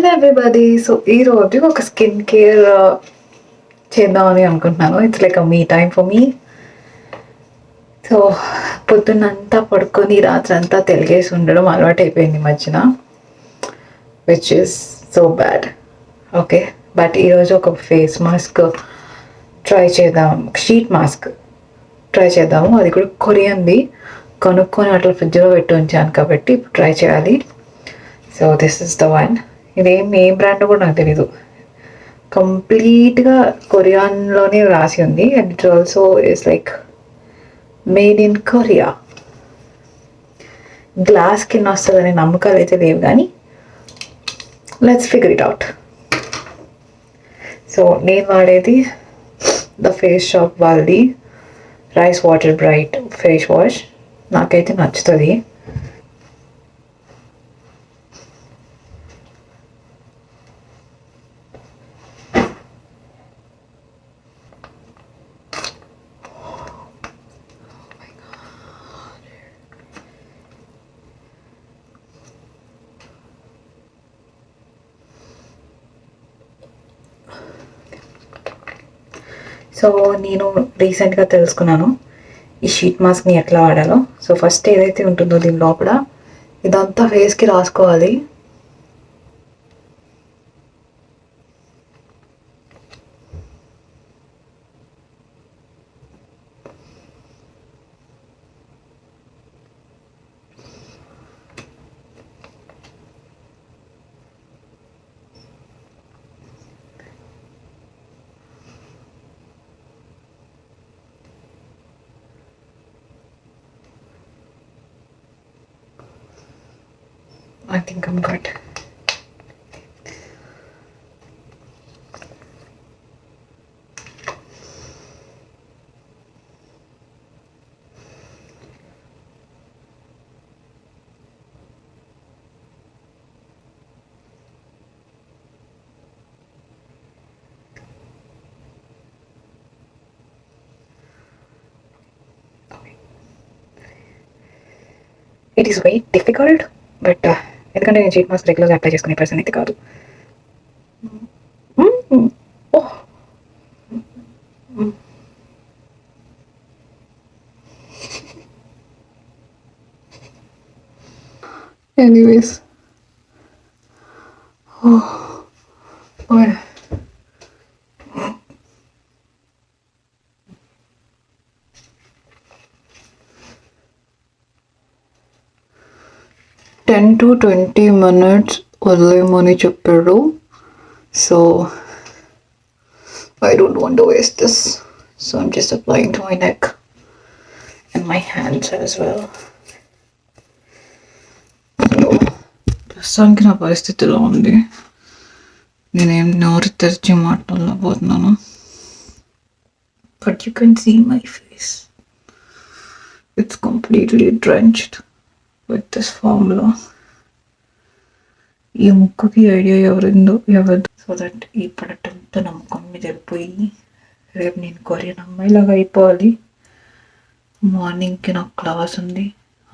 Hello everybody. So ఈరోజు ఒక skin care చేద్దామని అనుకుంటున్నాను. It's like me time for me. So పొద్దున్నంతా పడుకొని రాత్రి అంతా తెలిగేసి ఉండడం అలవాటు అయిపోయింది మధ్యన, which is so bad. Okay, but ఈరోజు ఒక ఫేస్ మాస్క్ ట్రై చేద్దాం, షీట్ మాస్క్ ట్రై చేద్దాము. అది కూడా కొరియన్ది కొనుక్కొని అట్లా ఫ్రిడ్జ్లో పెట్టి ఉంచాను కాబట్టి ఇప్పుడు ట్రై చేయాలి. So this is the one. ఇదేం ఏ బ్రాండ్ కూడా నాకు తెలీదు. కంప్లీట్గా కొరియాన్లోనే రాసి ఉంది and it also is like made in Korea. Glass కింద వస్తుందనే నమ్మకాలు అయితే లేవు, కానీ let's figure it out. So నేను వాడేది ద ఫేస్ షాప్ వాళ్ళది rice water bright face wash. నాకైతే నచ్చుతుంది. సో నేను రీసెంట్గా తెలుసుకున్నాను ఈ షీట్ మాస్క్ని ఎట్లా వాడాలో. సో ఫస్ట్ ఏదైతే ఉంటుందో దీని లోపల ఇదంతా ఫేస్కి రాసుకోవాలి. I think I'm good. It is very difficult, but ఎందుకంటే నేను షీట్ మాస్క్ రెగ్యులర్గా అప్లై చేసుకునే పర్సన్ అయితే కాదు. ఎనీవేస్, 10 to 20 minutes వదిలేమని చెప్పాడు. So I don't want to waste this. So I'm just applying to my neck and my hands as well. So ప్రస్తుతానికి నా పరిస్థితి ఇలా ఉంది. నేనేం నోరు తెరిచి మాట్లాడలేకపోతున్నాను. But you can see my face. It's completely drenched with this formula. ఈ ముక్కుకి ఐడియా ఎవరు సో దట్ ఈ ప్రొడక్ట్ నా ముఖం మీద వెళ్ళిపోయి రేపు నేను కొరియన్ అమ్మాయిలాగా అయిపోవాలి. మార్నింగ్కి నాకు క్లాస్ ఉంది,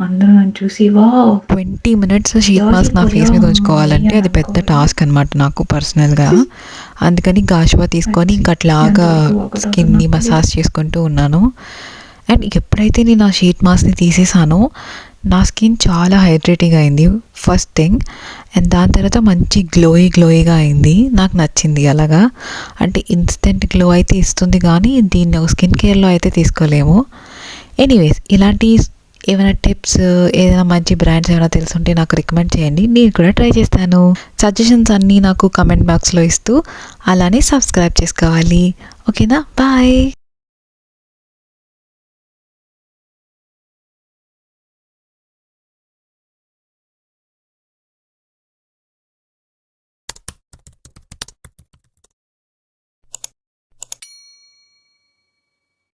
అందరూ నన్ను చూసి 20 minutes షీట్ మాస్క్ నా ఫేస్ మీద ఉంచుకోవాలంటే అది పెద్ద టాస్క్ అనమాట నాకు పర్సనల్గా. అందుకని గాషువా తీసుకొని ఇంకా అట్లాగా స్కిన్ని మసాజ్ చేసుకుంటూ ఉన్నాను. అండ్ ఎప్పుడైతే నేను ఆ షీట్ మాస్క్ని తీసేసానో నా స్కిన్ చాలా హైడ్రేటింగ్ అయింది ఫస్ట్ థింగ్. అండ్ దాని తర్వాత మంచి గ్లోయిగా అయింది. నాకు నచ్చింది అలాగా. అంటే ఇన్స్టెంట్ గ్లో అయితే ఇస్తుంది, కానీ దీన్ని స్కిన్ కేర్లో అయితే తీసుకోలేము. ఎనీవేస్, ఇలాంటి ఏమైనా టిప్స్, ఏదైనా మంచి బ్రాండ్స్ ఏమైనా తెలుసుంటే నాకు రికమెండ్ చేయండి, నేను కూడా ట్రై చేస్తాను. సజెషన్స్ అన్నీ నాకు కమెంట్ బాక్స్లో ఇస్తూ అలానే సబ్స్క్రైబ్ చేసుకోవాలి. ఓకేనా, బాయ్.